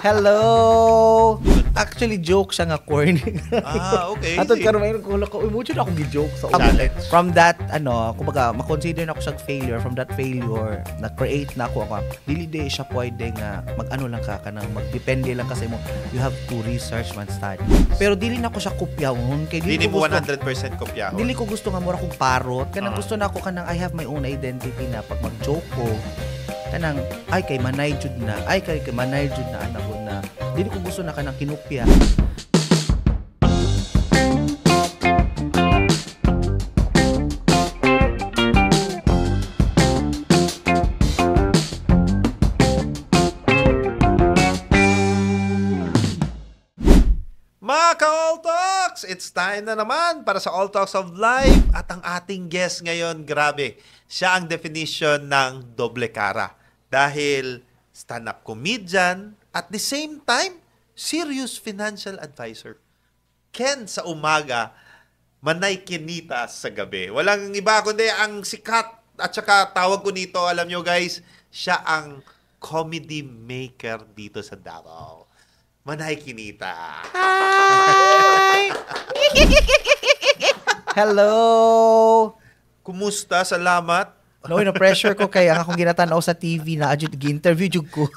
Hello! Actually, joke siya nga corny. Okay. Atod karon may ko ko emotion ako gi-joke sa Challenge. From that kumbaga ma-consider na ako siyang failure. From that failure, na-create na ako dili di siya pwede nga mag-ano lang ka kanang magdepende lang kasi mo you have to research man study. Pero dili na ko siya kopyahon kay Dili mo 100% kopyahon. Dili ko gusto nga mura kong parot. Kanang gusto na ako kanang I have my own identity na pag mag-joke ko kanang ay kay manay jud na anak ko na dili ko gusto na kanang kinupya. Mga ka-All Talks! It's time na naman para sa All Talks of Life. At ang ating guest ngayon, grabe, siya ang definition ng doble cara. Dahil stand-up comedian, at the same time, serious financial advisor. Ken sa umaga, Manay Kinita sa gabi. Walang iba kundi ang sikat at saka tawag ko nito, alam nyo guys, siya ang comedy maker dito sa Davao. Manay Kinita. Hi! Hello! Kumusta? Salamat. No, na-pressure ko kay ang akong ginatanaw sa TV na adjud gi-interview jud ko.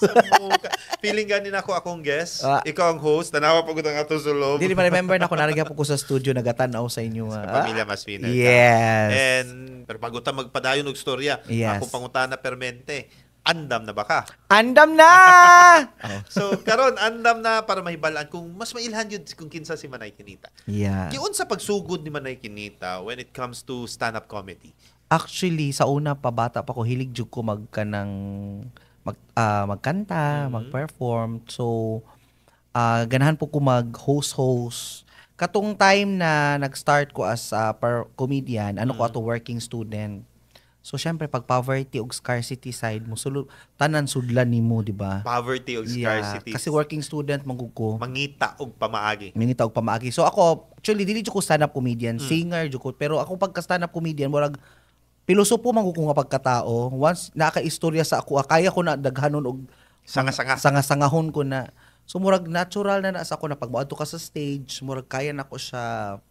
Feeling ganin ako akong guest. Ikaw ang host. Tanawa pa ko ng ato sa loob. Dili ma-remember na ako narigya po ko sa studio nagatanaw sa inyo. Sa Pamilya Maswina. Yes. And pero bago ta magpadayon og storya, Yes. ako pangutana permente. Andam na ba ka? Andam na! So karon andam na para mahibalaan kung mas mailhan yun kung kinsa si Manay Kinita. Yeah. Kiun sa pagsugod ni Manay Kinita when it comes to stand-up comedy? Actually, sa una pa bata pa ko hilig jud ko magkanta, mag-perform. So ganahan po ko mag-host. Katong time na nag-start ko as comedian, ko ato working student. So syempre pag poverty ug scarcity side mo tanan sudlan nimo, di ba? Poverty ug scarcity. Kasi working student magud ko. Mangita og pamaagi. Mangita og pamaagi. So ako actually dili jud ko stand-up comedian, singer jud ko. Pero ako pagka stand-up comedian murag pilosopo man ko nga pagkatao. Once naka-istorya sa ako, kaya ko na daghanon og sanga-sangahon ko na. So murag natural na sa ako na pag moadto ka sa stage, murag kaya na ko siya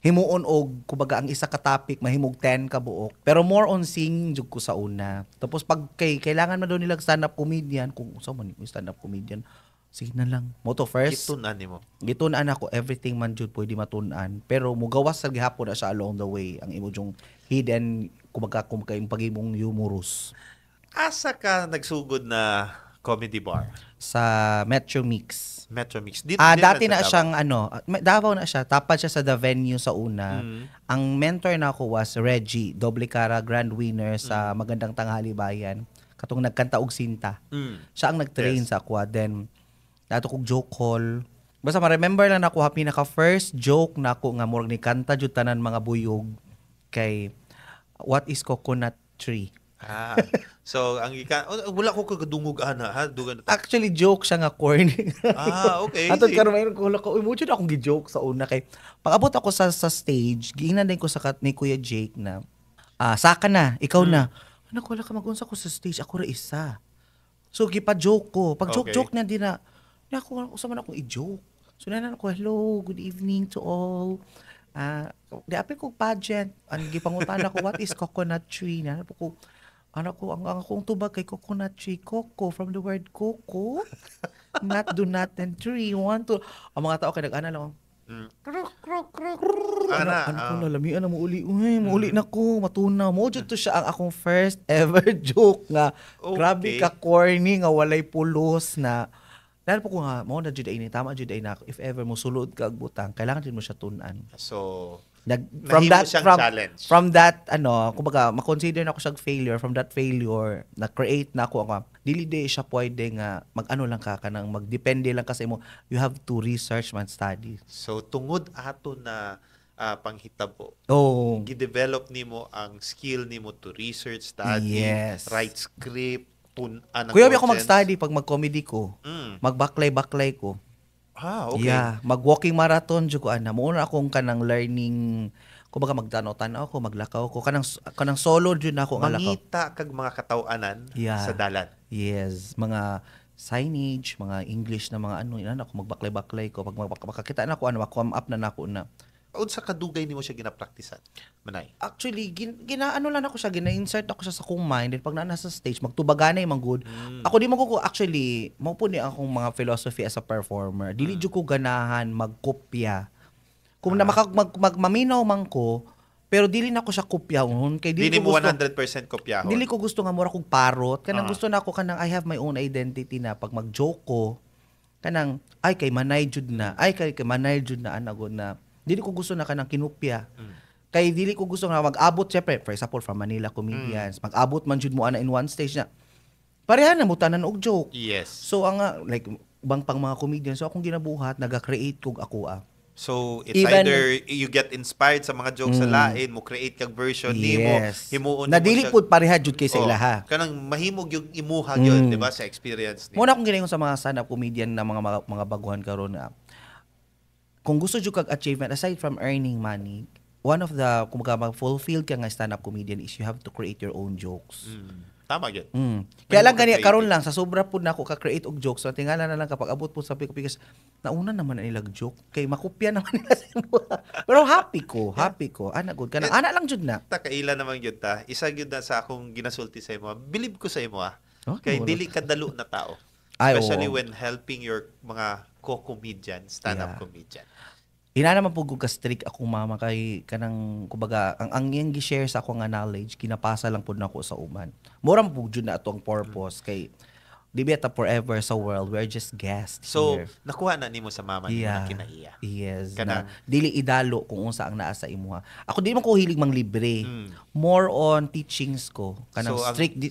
himuon og kumbaga ang isa ka topic mahimog 10 ka buok. Pero more on singing jud ko sa una. Tapos pag kailangan man daw nila stand-up comedian, kung usa man yung stand-up comedian, sige na lang. Moto first. Gitunan ako everything man jud pwede matunan. Pero mugawas sa gihapon na siya along the way ang imo jung hidden kumbaga yung pagimong humorous. Asa ka nagsugod na comedy bar? Sa Metro Mix. Metro Mix. Dati na siyang Davao na siya. Tapad siya sa The Venue sa una. Ang mentor na ako was Reggie, doble cara grand winner sa Magandang Tanghali Bayan. Katong nagkanta og Sinta. Siya ang nag-train sa ako. Then dato kog joke hall. Basta ma-remember lang ako pinaka first joke na ako nga murag ni kanta jud tanan mga buyog kay what is coconut tree. So ang wala ko kagadungog ana ha dugan. Actually joke siya nga corny. Okay. Atod karon may ko emotion akong gi-joke sa una kay pag-abot ako sa stage, giingnan din ko sa ni Kuya Jake na saka na, ikaw na. Anak wala ka mag-unsa ko sa stage, ako ra isa. So gipa-joke ko. Pag joke na din na ako usa man akong i-joke. So nanan ako, hello, good evening to all. Di apil ko pageant. Ang gipangutana ko, what is coconut tree? Nanan po ko, anak ko, ang akong tubag kay coconut tree. Coco, from the word coco. Not, do not, and tree. Want to. Ang mga tao kay nag-ana lang. Ano ko, nalamian na mauli. Mauli na ko, matunaw. Mo dyan to siya ang akong first ever joke nga. Grabe ka corny nga walay pulos na. Dahil po ko nga, mo na jud ay ni tama jud ay na if ever mo sulod ka og butang, kailangan din mo siya tunan. So challenge. From that kumbaga ma-consider na ako siyang failure. From that failure, na-create na ako dili di siya pwede nga mag-ano lang ka kanang magdepende lang kasi mo you have to research man study. So tungod ato na panghitabo. Gi-develop nimo ang skill nimo to research, study, write script, kuya ako mag-study pag mag-comedy ko. Mag-baklay ko. Okay. Yeah, mag-walking marathon jud ko ana. Muna akong kanang learning, kumbaga magtanaw-tanaw ako, maglakaw ko. Kanang solo jud na ako nga lakaw. Mangita kag mga kataw-anan sa dalan. Yes, mga signage, mga English na mga ano, ina ako magbaklay-baklay ko pag makakita na ako ma-come up na nako na. Unsa kadugay nimo siya ginapraktisan? Manay. Actually, ginaano lang ako siya, gina-insert ako siya sa kong mind. Then pag nasa stage, magtubaganay man good. Ako di mo ko actually, mo po ni akong mga philosophy as a performer. Dili jud ko ganahan magkopya. Kung na maminaw man ko, pero dili na ko siya kopyahon kay Dili mo 100% kopyahon. Dili ko gusto nga mura kong parot. Kanang gusto na ako kanang I have my own identity na pag mag-joke ko, kanang ay kay manay jud na, ay kay manay jud na anagon na. Dili ko gusto na kanang kinupya. Kay dili ko gusto nga mag-abot syempre, for example, from Manila Comedians, mag-abot man jud mo ana in one stage na. Pareha na mo tanan og joke. Yes. So ang like bang pang mga comedians, so akong ginabuhat, naga-create kog ako. So it's either you get inspired sa mga jokes sa lain, mo create kag version nimo, himuon na dili pud pareha jud kay sa ilaha. Kanang mahimog yung imuhag yun, di ba, sa experience nimo. Muna akong ginayon sa mga stand-up comedian na mga baguhan karon na kung gusto jud kag achievement aside from earning money, one of the kung mag-fulfill ka nga stand-up comedian is you have to create your own jokes. Tama yun. Kaya lang gani karon lang sa sobra pud nako ka create og jokes, so tingala na lang kapag abot po sa pikas nauna naman na nilag joke kay makopya naman nila sa imo. Pero happy ko. Ana good kana. Ana lang jud na. Ta kaila naman gyud ta. Isa gyud na sa akong ginasulti sa imo. Believe ko sa imo kay dili ka dalo na tao. Especially when helping your mga co-comedian, stand-up comedian. Ina naman po ka strict akong mama kay kanang kumbaga ang iyang gi-share sa akong knowledge kinapasa lang pud nako sa uman. Mura po jud na atong purpose kay di beta forever sa world, we're just guests here. So nakuha na nimo sa mama nimo na kinaiya. Yes. Na dili idalo kung unsa ang naa sa imuha. Ako di man ko hilig mang libre. More on teachings ko kanang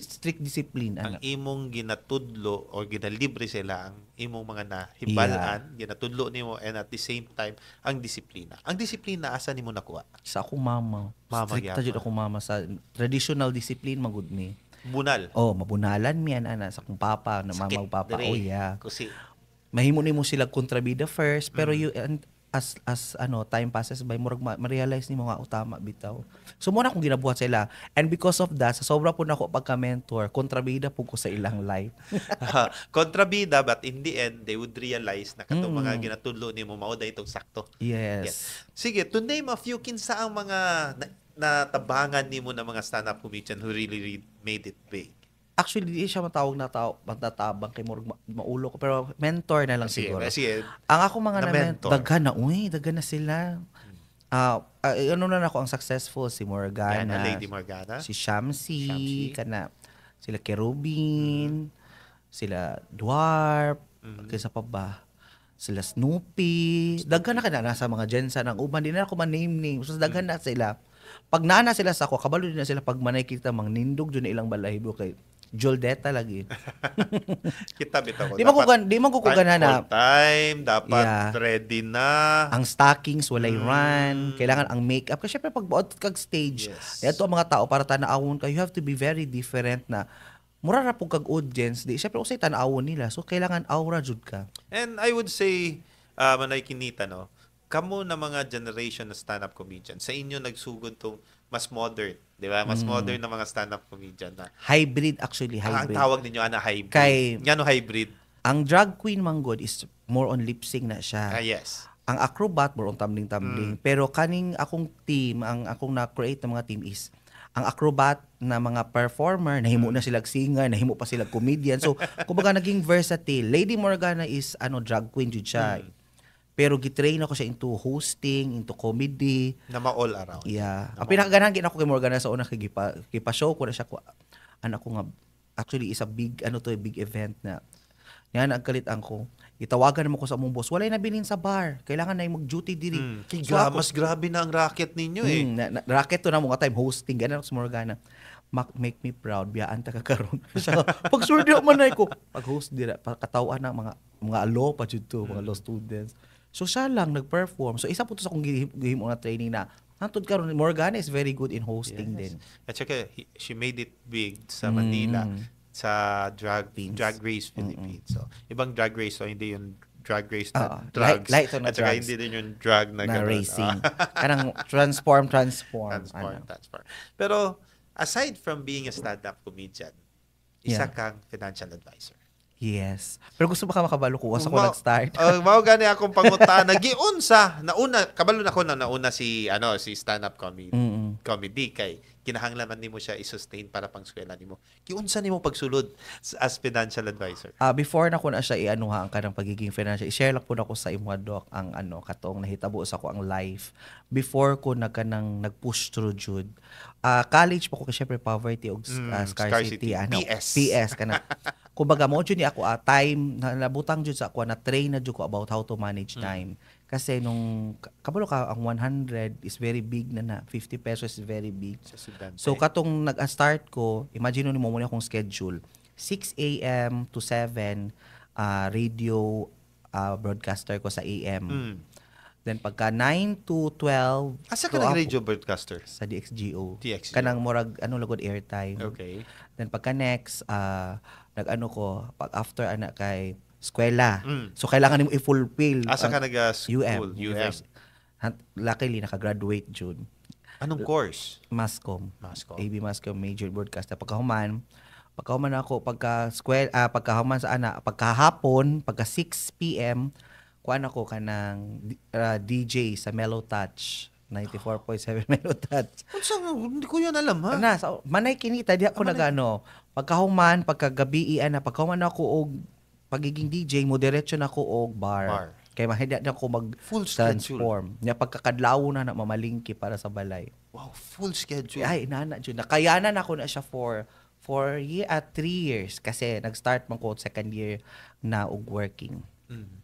strict discipline. Ang imong ginatudlo or ginalibre sila ang imong mga nahibalan, ginatudlo nimo, and at the same time ang disiplina. Ang disiplina asa nimo nakuha? Sa akong mama. Strict jud akong mama sa traditional discipline magud ni. Bunal. Mabunalan mi ana sa akong papa na mama papa. Kasi mahimo nimo sila kontrabida first pero you as time passes by murag ma-realize nimo nga tama bitaw. So mo na akong ginabuhat sa ila, and because of that sa sobra pud nako pagka-mentor, kontrabida pud ko sa ilang life. Kontrabida, but in the end they would realize na katong mga ginatudlo nimo mao day itong sakto. Yes. Sige, to name a few, kinsa ang mga natabangan nimo na mga stand-up comedian who really made it big? Actually, di siya matatabang kay murag maulo ko, pero mentor na lang siguro. Ang ako mga mentor, daghan na sila. Ano na ako ang successful, si Morgana, Lady Morgana, si Shamsi, kana sila Kerubin, sila Dwarf, kaysa pa ba? Sila Snoopy, daghan na kana nasa mga Jensa ng uban, di na ako man-name. So daghan na sila. Pag naana sila sa ako, kabalo din na sila pag manay kita mang nindog dyan na ilang balahibo kay Joldeta lagi. Kita bitaw ko. Di mo ko gana na. Time, dapat ready na. Ang stockings, walay run. Kailangan ang makeup. Kasi syempre pag buot kag stage, ito ang mga tao para tanaawon ka, you have to be very different na mura ra pug kag audience. Di syempre usay tanaawon nila. So kailangan aura jud ka. And I would say, manay kinita, no? Kamo na mga generation na stand-up comedian, sa inyo nagsugod tong mas modern, di ba? Mas modern na mga stand-up comedian na. Hybrid actually, hybrid. Ang tawag ninyo, hybrid. Ngano hybrid? Ang drag queen manggod is more on lip-sync na siya. Yes. Ang acrobat, more on tumbling-tumbling. Pero kaning akong team, ang akong na-create na mga team is, ang acrobat na mga performer, nahimo na sila singer, nahimo pa sila comedian. So, kumbaga naging versatile. Lady Morgana is drag queen jud siya. Pero gitrain ako siya into hosting, into comedy. Na ma-all around. Yeah. Ang pinakaganahan ako kay Morgana sa una, kipa-show ko na siya. Anak ko nga, actually is a big, big event na. Yan, nagkalitan ko. Itawagan mo ko sa among boss. Walay na bilin sa bar. Kailangan na yung mag-duty diri. So, mas grabe na ang racket ninyo racket to na mga time hosting. Ganun ako sa Morgana. Make me proud. Biyaan ta kakaroon. Pag surdi ako manay ko. Pag-host dira. Katawaan ng mga law pa dito. Mga law students. So siya lang nag-perform. So isa po to sa kong gihimo na training na hantod karon Morgana is very good in hosting din. At saka she made it big sa Manila sa Drag Race Philippines. So ibang Drag Race, so hindi yung Drag Race na drugs. Light na at saka hindi din yung drug na racing. Kanang transform. Pero aside from being a stand-up comedian, isa kang financial advisor. Yes. Pero gusto ba ka makabalo ko once ako Mao- nag-start? Mao gani akong panguta nagiunsa nauna kabalo na ko na nauna si stand-up comedy Mm-mm. comedy kay kinahanglan nimo siya i-sustain para pang eskwela nimo. Giunsa nimo pagsulod as financial advisor? Before na ko na siya i-anuha ang kanang pagiging financial, i-share lang po na ko sa imo Doc ang katong nahitabo sa ko ang life before ko nag-push through jud. College pa ko kasi syempre poverty o scarcity. PS kana. Kumbaga mo jud ni ako time nabutang jud sa ako na train na jud ko about how to manage time. Kasi nung kabalo ka ang 100 is very big na 50 pesos is very big. So katong nag-start ko, imagine mo muna akong schedule. 6 a.m. to 7 radio broadcaster ko sa AM. Then pagka 9 to 12 Asa ka nag-radio broadcaster? sa DXGO. DXGO. Kanang murag lagod airtime. Okay. Then pagka next nag-ano ko pag after anak kay eskwela. So kailangan nimo i-fulfill Asa ka ang nag-school? UM. Luckily naka-graduate June. Anong course? Mascom. Mascom. AB Mascom major broadcaster. Pagkahuman ako pagkahuman sa pagkahapon pagka 6 PM kuan ako kanang DJ sa Mellow Touch 94.7 Mellow Touch. Unsa hindi ko 'yan alam ha. So, manay kinita di ako nagano. Pagkahuman pagkagabi pagkahuman ako og pagiging DJ mo diretso na ako og bar. Kay mahida na ako mag Full transform. Nya pagkakadlaw na mamalingki para sa balay. Wow, full schedule. Ay nana jud nakayanan ako na siya for 3 years kasi nag-start man ko second year na og working.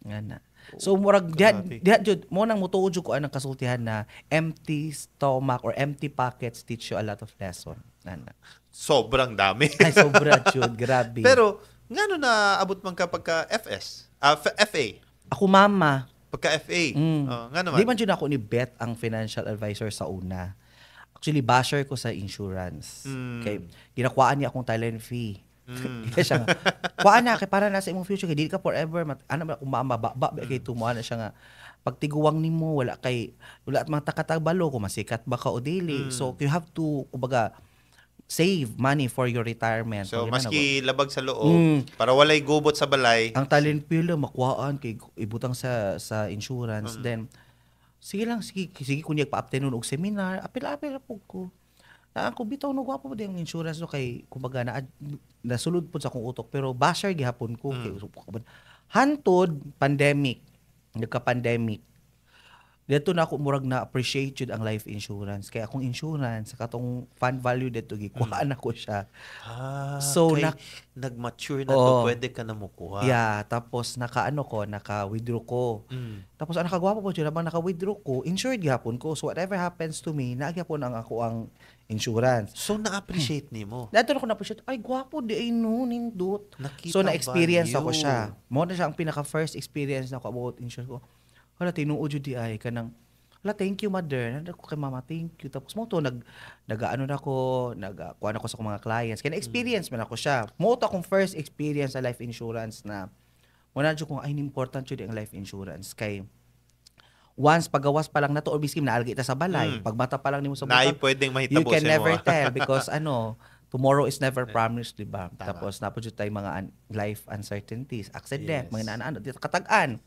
Ngana. So murag diha jud mo nang mutuod jud ko anang kasultihan na empty stomach or empty pockets teach you a lot of lesson. Ngana. Sobrang dami. Ay sobra jud, grabe. Pero ngano na abot man ka pagka FS? FA. Ako mama. Pagka FA. Ngano man? Di man jud ako ni Bet ang financial advisor sa una. Actually basher ko sa insurance. Kay ginakuhaan niya akong talent fee. Kaya siya nga, kuhaan na kay para na sa imong future kay dili ka forever ano ba kung mababa kay tumuha na siya nga pagtiguwang nimo wala at mga takatagbalo kung masikat ba ka o dili. So you have to kumbaga save money for your retirement. So maski labag sa loob para walay gubot sa balay. Ang talent fee lang makuhaan kay ibutang sa insurance then sige kunya pa-afternoon og seminar apil-apil po ko. Ako bitaw no gwapo din ang insurance no kay kumbaga nasulod po sa akong utok pero basher gihapon ko kay hantod pandemic nagka-pandemic dito na ako murag na appreciate jud ang life insurance kay akong insurance sa katong fund value dito gikuhaan ako siya. So nag-mature na to pwede ka na mukuha. Yeah, tapos naka-withdraw ko. Tapos ang nakagwapo po jud habang naka-withdraw ko, insured gihapon ko. So whatever happens to me, nagyapon ang ako ang insurance. So na-appreciate nimo. Dato ko na-appreciate, ay gwapo di ay no nindot. Nakita So na-experience value. ako siya. Mo na siya ang pinaka first experience na ako about insurance ko. Hala tinuod jud di ay kanang hala thank you mother. Nanda ko kay mama thank you. Tapos mo to nag-ano na ako, nagkuan ako sa akong mga clients. Kaya na-experience man ako siya. Mo to akong first experience sa life insurance na mo na jud kung ay important jud ang life insurance kay once pagawas pa lang nato or biskim naalgi ta sa balay. Pagmata pa lang nimo sa Naay pwedeng mahitabo you can sa never imo. tell because tomorrow is never promised, di ba? Tapos napod jud tay mga life uncertainties, accident, Yes. mga inaano dito katag-an.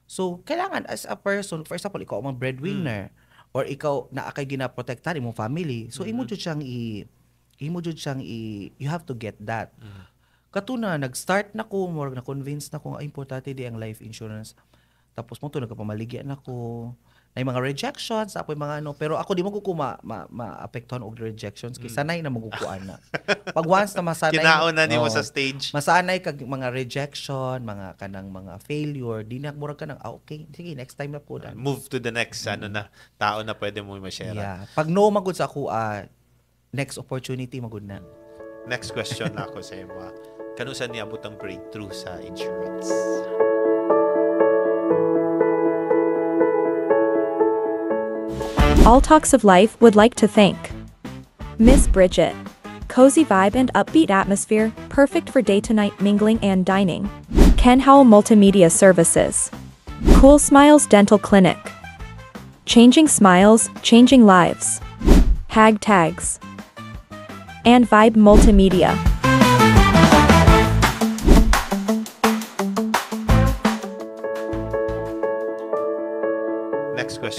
So kailangan as a person, for example, ikaw ang breadwinner or ikaw na kay ginaprotektahan imong family. So imo jud siyang you have to get that. Katuna nag-start na ko, more na convince na ko importante di ang life insurance. Tapos mo to nagpamaligyan ako. Na mga rejections, apoy mga pero ako di mo ko maapektuhan og rejections kay sanay na magukuan na. Pag once na masanay Kinaon na nimo sa stage. Masanay kag mga rejection, mga kanang mga failure, di na murag ka nang okay, sige next time na po dan. Move to the next na tao na pwede mo ma-share. Yeah. Pag no magud sa ako next opportunity magud na. Next question na ako sa imo. Kano sa niabot ang breakthrough sa insurance? All Talks of Life would like to thank Miss Bridget. Cozy vibe and upbeat atmosphere, perfect for day-to-night mingling and dining. Ken Howell Multimedia Services. Cool Smiles Dental Clinic. Changing Smiles, Changing Lives. Hag Tags. And Vibe Multimedia.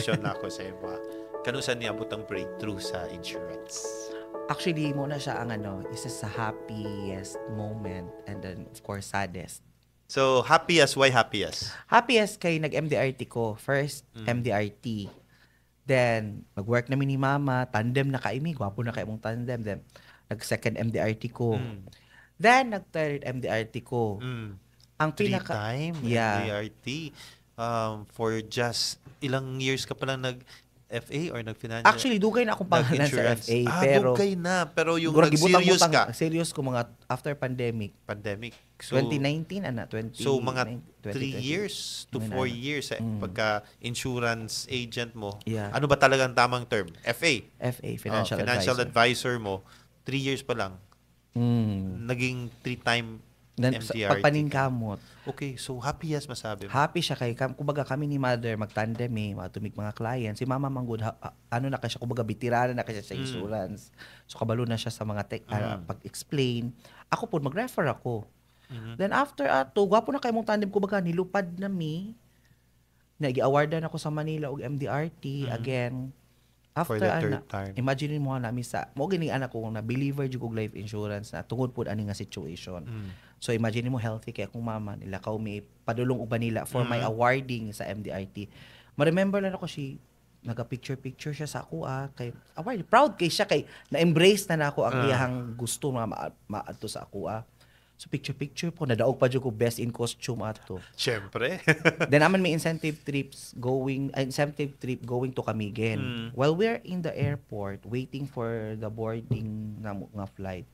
question na ako sa imo. Kano sa niabot ang breakthrough sa insurance? Actually, mo na siya ang isa sa happiest moment and then of course saddest. So, happiest, why happiest? Happiest kay nag-MDRT ko. First, MDRT. Then, mag-work namin ni Mama. Tandem na kaimi. Gwapo na kayo mong tandem. Then, nag-second MDRT ko. Then, nag-third MDRT ko. Ang pinaka... 3-time MDRT. For just ilang years ka pala nag-FA or nag-financial? Actually, dugay na akong pangalan sa FA. Pero, dugay na. Pero yung siguro, nag-serious ka? Serious ko mga after pandemic. So, 2019, 20 So, mga 3 years to 4 years pagka insurance agent mo. Yeah. Ano ba talagang tamang term? FA? FA, financial advisor mo, 3 years pa lang. Naging 3-time MDRT. Pagpaningkamot. Okay, so happy as masabi mo. Happy siya kay kumbaga kami ni Mother magtandem matumig mga clients. Si Mama Manggod ano na kasi kumbaga bitirana na kasi sa insurance. So kabalo na siya sa mga pag-explain. Ako po mag-refer ako. Then after ato, gwapo na kay mong tandem kumbaga nilupad na mi. Nagi-awardan ako sa Manila og MDRT again. After For the third time. Imagine mo na sa mo gini anak ko na believer jud og life insurance na tungod pud ani nga situation. So imagine mo healthy kay akong mama nila may padulong og nila for my awarding sa MDRT. Ma-remember lang ako naga-picture siya sa ako kay award proud kay siya kay na-embrace na nako ang iyang gusto nga maadto sa ako So picture po nadaog pa jud ko best in costume ato. Syempre. Then naman may incentive trip going to Camiguin. While we're in the airport waiting for the boarding nga flight.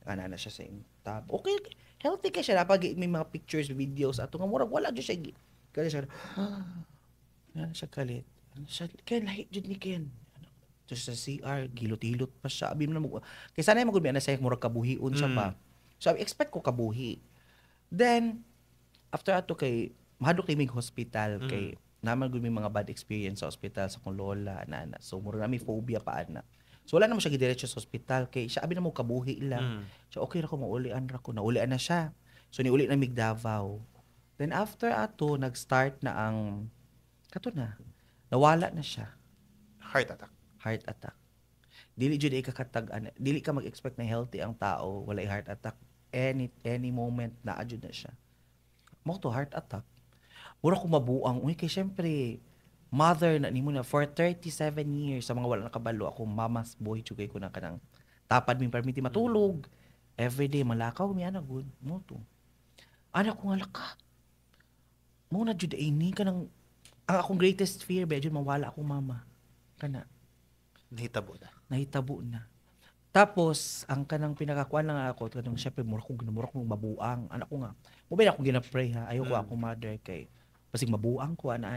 Ana na siya sa tab. Okay, healthy kay siya napag may mga pictures, videos ato nga murag wala jud siya. Kaya siya siya kalit. Siya kay lahi jud ni Ken. Just sa CR gilot-hilot pa siya. Abi na mo. Kay sana magud mi ana sa murag kabuhion siya ba. So, expect ko kabuhi. Then, after ato kay, mahadok ni hospital kay, naman gud may mga bad experience sa hospital sa kong lola, na. So, mura na may phobia pa, na. So, wala na mo siya gidiretso sa hospital kay, siya abi na mo kabuhi lang. So, okay ra ko, maulian ra ko. Naulian na siya. So, niuli na mig Davao. Then, after ato, nag-start na ang, nawala na siya. Heart attack. Dili jud dili ka mag-expect na healthy ang tao, walay heart attack any moment na adjud na siya. Mo to heart attack. Mura ko mabuang kay syempre mother na nimo na for 37 years sa mga wala nakabalo ako mama's boy jud ko na kanang tapad mi permiti matulog. Everyday malakaw mi ana good mo to. Ana ko nga laka. Mo na jud ini kanang ang akong greatest fear ba jud mawala akong mama. Kana Nahitabo na. Tapos, ang kanang pinakakuan lang ako, kanang syempre, mura kong mabuang. Anak ko nga, mabay akong ginapray ha. Ayaw ko akong mother kay, pasig mabuang ko, ana.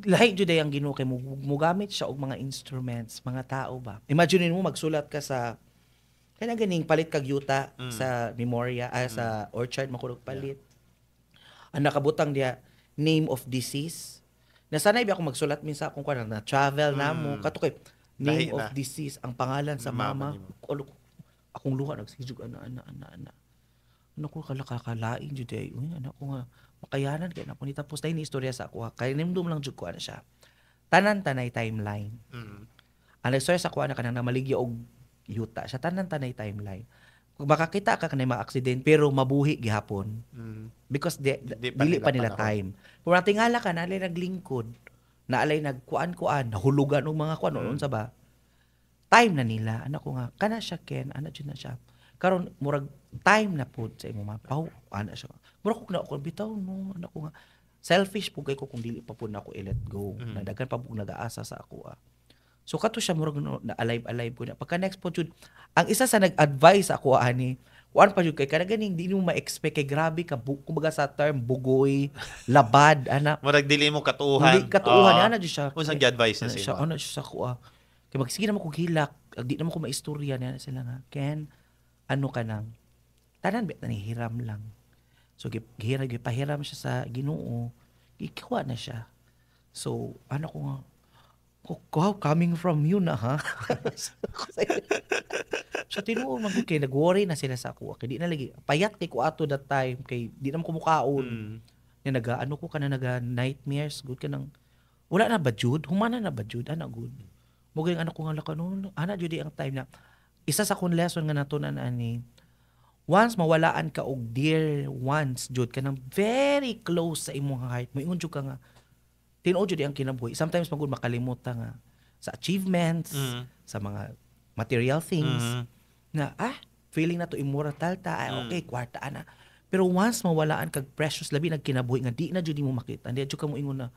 Lahi jud ang Ginoo kay mugamit siya og mga instruments, mga tao ba. Imagine mo magsulat ka sa, kaya ganing palit kag yuta sa memorya, sa orchard, makulog palit. Ang nakabutang diya, name of disease. Nasanay ba ako magsulat minsan kung kuan na travel na mo kato kay name of disease ang pangalan sa mama. Akong luha nagsijug ana. Ano ko kalakalain jud ay anak ko nga makayanan kay nako ni tapos ni istorya sa ako kay nimdum lang jud ko ana siya. Tanan-tanay timeline. Ang istorya sa ako ana kanang namaligya og yuta siya tanan-tanay timeline. Baka kita ka kanay ma-accident pero mabuhi gihapon. Because dili pa nila time. Kung natingala ka, naalay naglingkod, naalay nagkuan-kuan, nahulugan ng mga kuan, noon sa ba? Time na nila. Anak ko nga, kana siya Ken, anak dyan na siya. Karon murag time na po sa imong mapaw, anak siya. Murag ko na ako, bitaw, no, anak ko nga. Selfish po kay ko kung dili pa po na ako i-let go. Nadagan pa po nag-aasa sa ako. So kato siya murag na alive ko na. Pagka next po jud, ang isa sa nag-advise ako ani, kuan pa jud kay kada ganing di mo ma-expect kay grabe ka kumbaga sa term bugoy, labad ana. Murag dili mo katuuhan. Dili katuuhan ana jud siya. Unsang gi-advise na siya? Ano siya sa kuha. Kay magsige na mo kog hilak, di na mo ko maistorya niya sila nga. Ken, ano ka nang tanan bet na hiram lang. So gipahiram siya sa Ginoo. Gikuha na siya. So ano ko nga wow, coming from you na ha. So tinuo man kay nag-worry na sila sa ako. Kay di na lagi payat kay ko ato that time kay di na mo kumukaon. Ni naga-ano ko kana naga nightmares good ka nang wala na ba jud? Humana na ba jud? Ana good. Mo gyud anak ko nga lakanon. Ana jud ang time na isa sa kun lesson nga natunan ani. Once mawalaan ka og dear ones jud ka nang very close sa imong heart mo, ingon jud ka nga tinuod jud ang kinabuhi. Sometimes magud makalimutan nga sa achievements, sa mga material things na feeling na to immortal ta, okay, kwarta na. Pero once mawalaan kag precious labi nagkinabuhi nga di na jud mo makita. Di jud ka mo ingon na,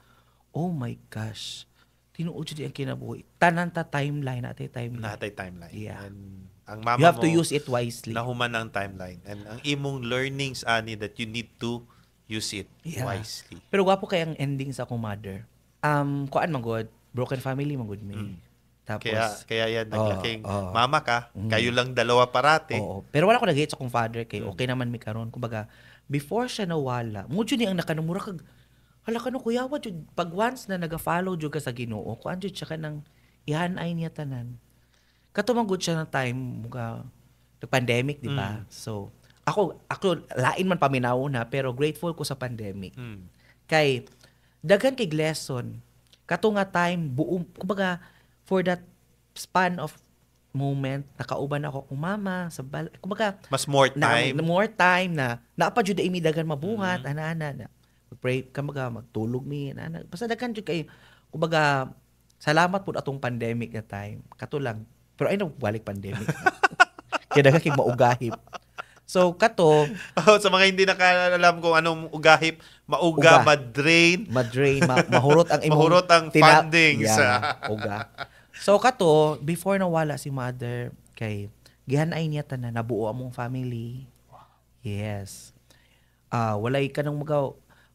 oh my gosh. Tinuod jud ang kinabuhi. Tanan ta timeline natay timeline. Natay timeline. Yeah. And ang mama You have mo, to use it wisely. nahuman ang timeline. And ang imong learnings, ani, that you need to use it Yeah. wisely. Pero gwapo kay ang ending sa akong mother. Kuan man gud, broken family man gud me. Tapos Kaya yan, naglaking oo. mama ka, kayo lang dalawa parate. oo. Pero wala ko nag-hate sa akong father kay okay naman mi karon. Kumbaga, before siya nawala, mo jud ni ang nakanumura kag hala kanu kuya wa jud pag once na naga-follow jud ka sa Ginoo, kuan jud siya kanang ihanay niya tanan. Katumang good siya ng time mga nag-pandemic, di ba? So, ako lain man paminaw na pero grateful ko sa pandemic. Kay daghan kay lesson kato nga time buong kumbaga for that span of moment nakauban ako kung mama sa kumbaga Mas more time. more time na naapa jud imi daghan mabuhat ana-ana na pray kumbaga magtulog mi ana basta daghan jud kay kumbaga salamat pud atong pandemic na time kato lang pero ay balik pandemic kaya daghan kay maugahip. So kato Sa mga hindi nakaalam kung anong ugahip, mauga, Uga. madrain, mahurot ang imong mahurot ang funding sa... uga. So kato before nawala si mother kay gihanay niya tanan nabuo among family. Yes. Walay ka nang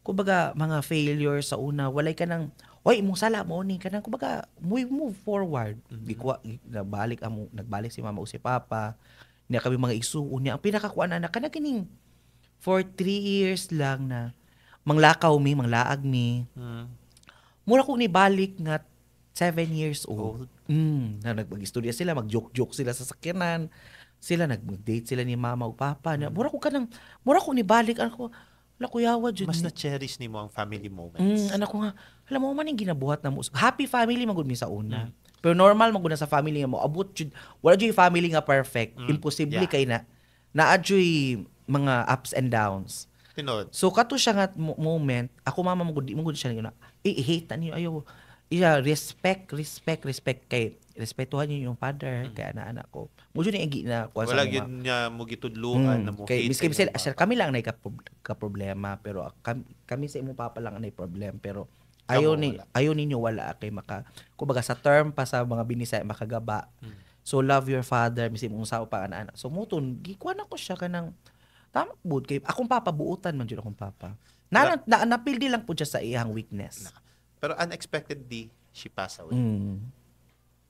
kumbaga mga failure sa una, walay ka nang oy imong sala mo ni kanang kumbaga move forward. Nagbalik si mama o si papa. Niya kami mga igsuon niya. Ang pinakakuan na kana kining for 3 years lang na manglakaw mi, manglaag mi. Mura ko ni balik nga 7 years old. Na nagmag-istorya sila, mag-joke-joke sila sa sakyanan. Sila nag-date sila ni mama o papa. Mura ko ni balik ako. Wala ko yawa jud. Mas na-cherish ni mo ang family moments. Anak ko nga, alam mo man yung ginabuhat na mo. Happy family magud mi sa una. Pero normal magud na sa family nga mo. Abot jud, wala jud yung family nga perfect. Imposible Yeah. kay na. Naadyoy mga ups and downs. Tinod. So kato siya nga moment, ako mama magud siya na i-hate niyo ayo. Respect kay respetuhan niyo yung father kay anak ko. Mo jud ni agi na kuha sa Wala mga- yun niya mo gitudluan na mo kay hate miski sa sila imong sir, papa. kami lang na ka problema pero kami sa imong papa lang na problem pero Kamo ayaw ninyo wala kay kumbaga sa term pa sa mga binisay makagaba. So love your father miski mong sao pa ana. So muton gikuan ako siya kanang tama bud kay akong papa buutan man jud akong papa. Napildi lang pud siya sa iyang weakness. Pero unexpectedly, she passed away.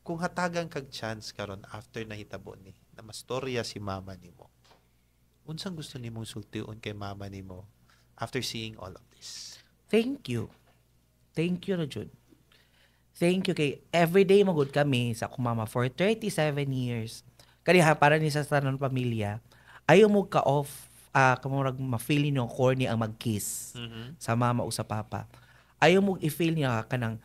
Kung hatagan kag chance karon after nahitabo ni na mastorya si mama nimo, unsang gusto nimong sultiun kay mama nimo after seeing all of this? Thank you na jud. Thank you kay everyday magud kami sa akong mama for 37 years. Kani para ni sa tanan pamilya, ayaw mo ka off kamurag ma-feel niyo corny ang mag-kiss sa mama o sa papa. Ayaw mo i-feel niya kanang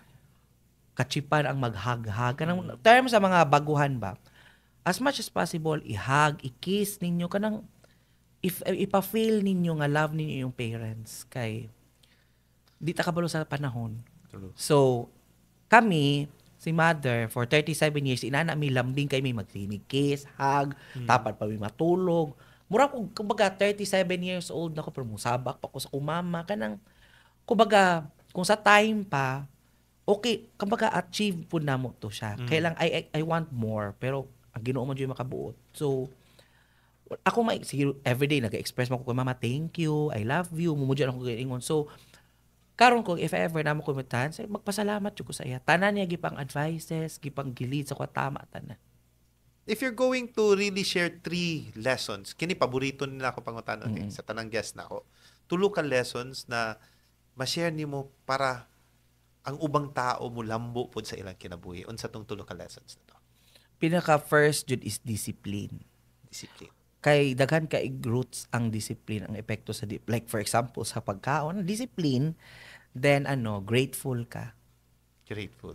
kachipan ang mag-hug-hug. Kanang term sa mga baguhan ba. As much as possible, i-hug, i-kiss ninyo kanang ipa-feel ninyo nga love ninyo yung parents kay di ta kabalo sa panahon. True. So, kami, si mother, for 37 years, inana mi lambing kay may magtinig kiss, hug, tapat pa mi matulog. Mura ko, kumbaga, 37 years old na ko, pero musabak pa ko sa kumama. Kanang, kumbaga, kung sa time pa, okay, kumbaga, achieve po na mo to siya. Kaya lang, I want more, pero ang Ginoo mo dyan makabuot. So, ako sige, everyday, nag-express mo ko kay mama, thank you, I love you, mumudyan ako kay ingon. So, karon ko if ever na mo kumitahan, magpasalamat jud ko sa iya. Tanan niya gipang advices, gipang gilid sa ko tama tanan. If you're going to really share 3 lessons, kini paborito nila ako pangutanon sa tanang guest na ako. Tulo ka lessons na ma-share nimo para ang ubang tao mo lambo pod sa ilang kinabuhi. Unsa tong tulo ka lessons na to? Pinaka first jud is discipline. Discipline. Kay daghan ka roots ang discipline, ang epekto sa like for example sa pagkaon, discipline, then grateful ka.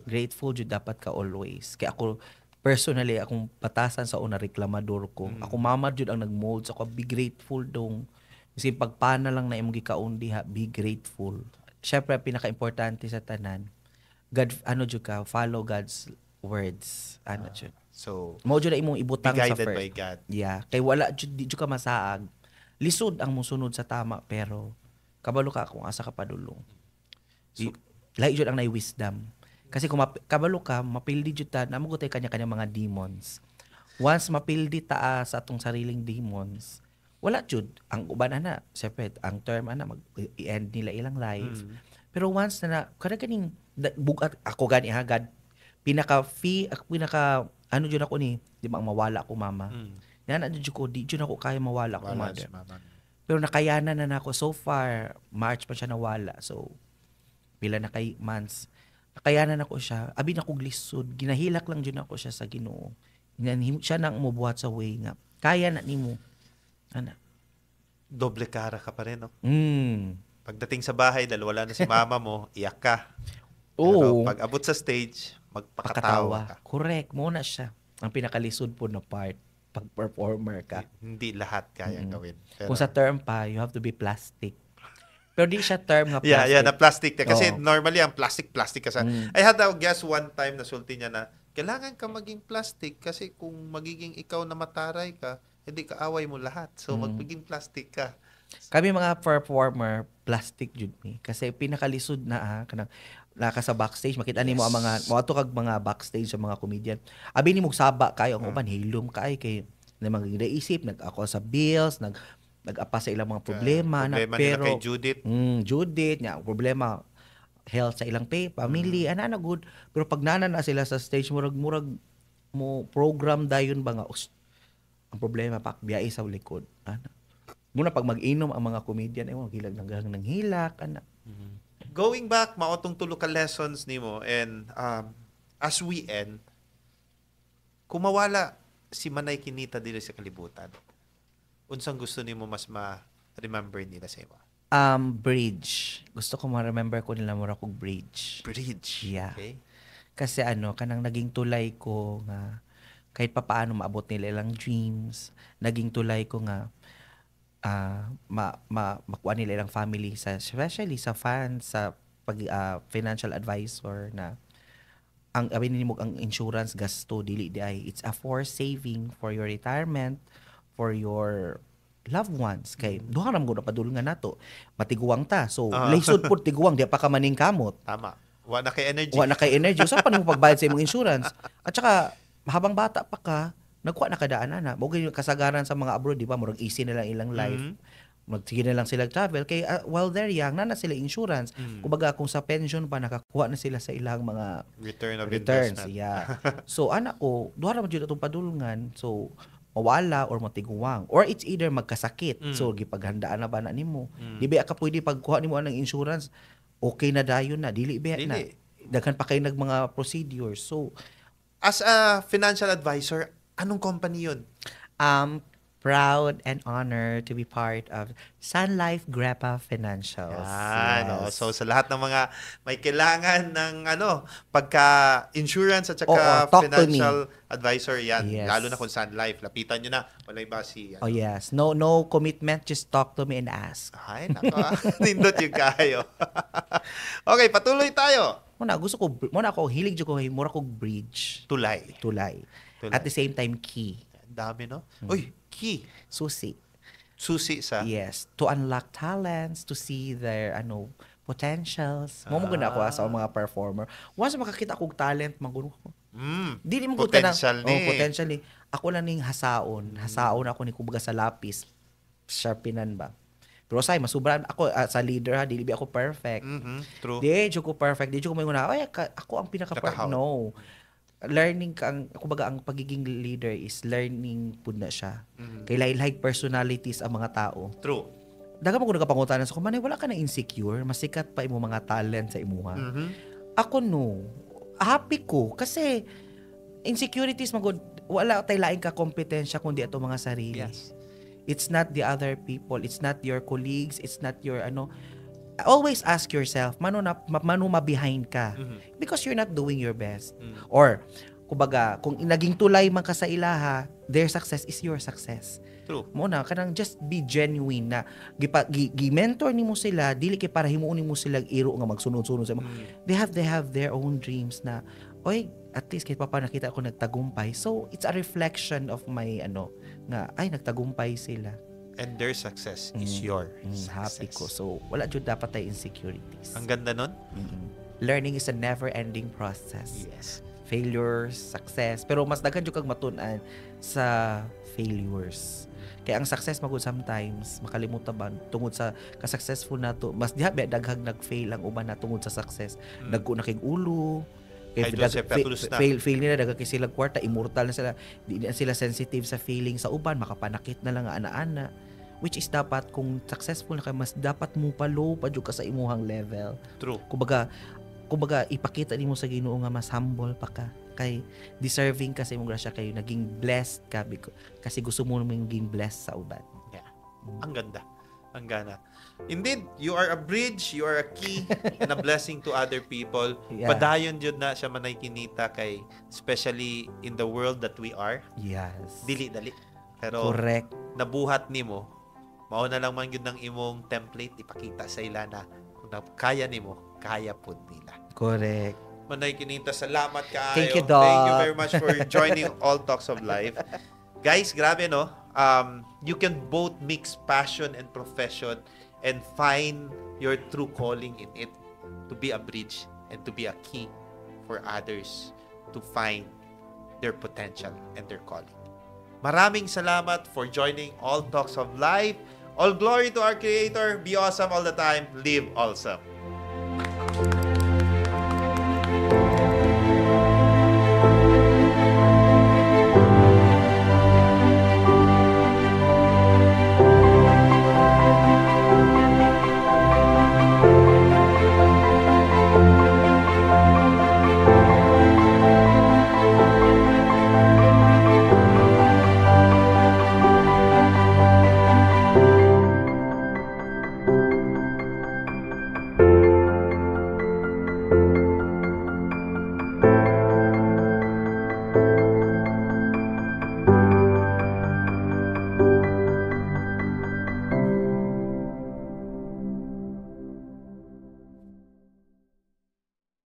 Grateful jud dapat ka always. Kaya ako personally akong batasan sa una reklamador ko. Ako mama jud ang nagmold sa ako, be grateful dong. Kasi pagpana lang na imong gikaon diha, be grateful. Syempre pinaka-importante sa tanan, God jud ka, follow God's words. Jud. So, Mao jud na imong ibutang be sa guided first. by God. Yeah, kay wala jud di jud ka masaag. Lisod ang musunod sa tama pero kabalo ka kung asa ka padulong. Lahi jud ang nay wisdom. Kasi kung kabalo ka, mapildi jud ta, namo gutay kanya-kanya mga demons. Once mapildi ta sa atong sariling demons, wala jud ang uban na syempre ang term mag-end nila ilang life. Pero once na kada kaning bugat ako gani ha God pinaka jud ako ni di ba mawala ko mama. Yan jud ko di jud ako kaya mawala ko mother. Pero nakayanan na nako so far. March pa siya nawala. So pila na kay months. Nakayanan ako siya. Abi na kog lisod. Ginahilak lang jud ako siya sa Ginoo. Siya nang umubuhat sa way nga. Kaya na nimo. Doble kara ka pa rin, no? Pagdating sa bahay, dahil wala na si mama mo, iyak ka. Pero pag abot sa stage, magpakatawa ka. Correct. Muna siya. Ang pinakalisod po na part. Pag performer ka. Hindi lahat kayang gawin. Pero, kung sa term pa, you have to be plastic. Pero di siya term nga plastic. Yeah, na plastic. Kasi normally, ang plastic ka sa... I had a guess one time na sulti niya na, kailangan ka maging plastic kasi kung magiging ikaw na mataray ka, hindi ka away mo lahat. So, magiging plastic ka. Kami mga performer, plastic jud mi. Kasi pinakalisod na kanang naka sa backstage, makita nimo ang mga kag mga backstage sa mga comedian. Abi nimo saba kayo ang uban hilom kay na mga isip nag-ako sa bills, nag-apa sa ilang mga problema nila pero kay Judith. Judith nya problema health sa ilang family ana good. Pero pag nana na sila sa stage murag mo program dayon ba nga ang problema pakbiyahe sa likod. Muna pag mag-inom ang mga comedian ay hilag ng hilak Going back, maotong tulo ka lessons nimo and as we end, kung mawala si Manay Kinita dili sa kalibutan, unsang gusto nimo mas ma-remember nila sa imo? Bridge. Gusto ko ma-remember ko nila mura kog bridge. Bridge. Yeah. Okay. Kasi kanang naging tulay ko nga kahit papaano maabot nila ilang dreams, naging tulay ko nga makuha nila ilang family especially sa fans sa financial advisor na ang abin nimo ang insurance gasto dili di ay it's a for saving for your retirement for your loved ones kay duha ra mo na padulungan nato matiguwang ta so lisod pud tiguwang di pa ka maning kamot tama wa na kay energy sa paano mo pagbayad sa imong insurance at saka habang bata pa ka nagkuha na kadaan na. Bukod yung kasagaran sa mga abroad, di ba? Murag easy na lang ilang life. Magsige na lang sila travel. Kaya while they're young, na sila insurance. Kumbaga, kung sa pension pa, nakakuha na sila sa ilang mga returns. Investment. Yeah. So, anak ko, duha ra man jud atong padulungan. So, mawala or matiguwang. Or it's either magkasakit. So, gipaghandaan na ba na nimo? Di ba ka pwede pagkuha nimo ng insurance, okay na dayon na. Dili ba na. Daghan pa kayo mga procedures. So, as a financial advisor, anong company yun? Proud and honored to be part of Sun Life Grepa Financials. Yes. So sa lahat ng mga may kailangan ng pagka-insurance at saka financial advisor yan. Yes. Lalo na kung Sun Life. Lapitan nyo na. Walay basi. Oh yes. No commitment. Just talk to me and ask. Ay, nako. Nindot yung kayo. Okay, patuloy tayo. Muna ako hilig ko mura kog bridge. Tulay. At the same time key. Dami, no? Uy, key. Susi sa? Yes. To unlock talents, to see their potentials. Mo guna ako sa mga performer. Once makakita kog talent, maguno ko. Dili mo potential ni. Potential ni. Ako lang ning hasaon. Hasaon ako ni kumbaga sa lapis. Sharpinan ba? Pero say masubran ako sa leader dili ako perfect. True. Di ko perfect. Di ko may una, ako ang pinaka-perfect. No. Learning kumbaga ang pagiging leader is learning pud na siya. Kay lain-lain personalities ang mga tao. True. Daga mo ko nagapangutanan sa kumanay, wala ka na insecure, masikat pa imo mga talent sa imuha. Ako no, happy ko kasi insecurities magud wala tay laing ka kompetensya kundi ato mga sarili. Yes. It's not the other people, it's not your colleagues, it's not your always ask yourself, mano ma-behind ka? Because you're not doing your best. Or, kumbaga, kung naging tulay man ka sa ilaha, their success is your success. True. Muna, kanang just be genuine na gi-mentor nimo sila, dili kay para himuon nimo sila iro nga magsunod-sunod sa mo. They have their own dreams na, oy, at least kahit pa nakita ako nagtagumpay. So, it's a reflection of my, nga, ay, nagtagumpay sila. And their success is your success. Happy ko. So, wala dyan dapat tayo insecurities. Ang ganda nun? Learning is a never-ending process. Yes. Failures, success. Pero mas daghan jud kag matun-an sa failures. Kaya ang success magud sometimes makalimutan ba tungod sa ka-successful nato, mas diha daghang nag-fail ang uban na tungod sa success. Nagko na kay ulo. Fail nila daghang kay sila kwarta, immortal na sila. Di na sila sensitive sa feeling sa uban, makapanakit na lang nga ana-ana. Which is dapat kung successful na ka, mas dapat mo pa low pa jud ka sa imuhang level. True. Kumbaga ipakita nimo sa Ginoo nga mas humble pa ka, kay deserving ka sa imong grasya, kay naging blessed ka kasi gusto mo maging blessed sa uban. Yeah. Ang ganda. Ang gana. Indeed, you are a bridge, you are a key and a blessing to other people. Yeah. Padayon jud na siya manay kinita kay, especially in the world that we are. Yes. Dili-dali. Pero correct. Nabuhat nimo, mao na lang man gyud ng imong template, ipakita sa ila na kung kaya nimo, kaya pud nila. Correct. Manay kinita, salamat kaayo. Thank you, Doc. Thank you very much for joining All Talks of Life. Guys, grabe no. You can both mix passion and profession and find your true calling in it, to be a bridge and to be a key for others to find their potential and their calling. Maraming salamat for joining All Talks of Life. All glory to our Creator. Be awesome all the time. Live awesome.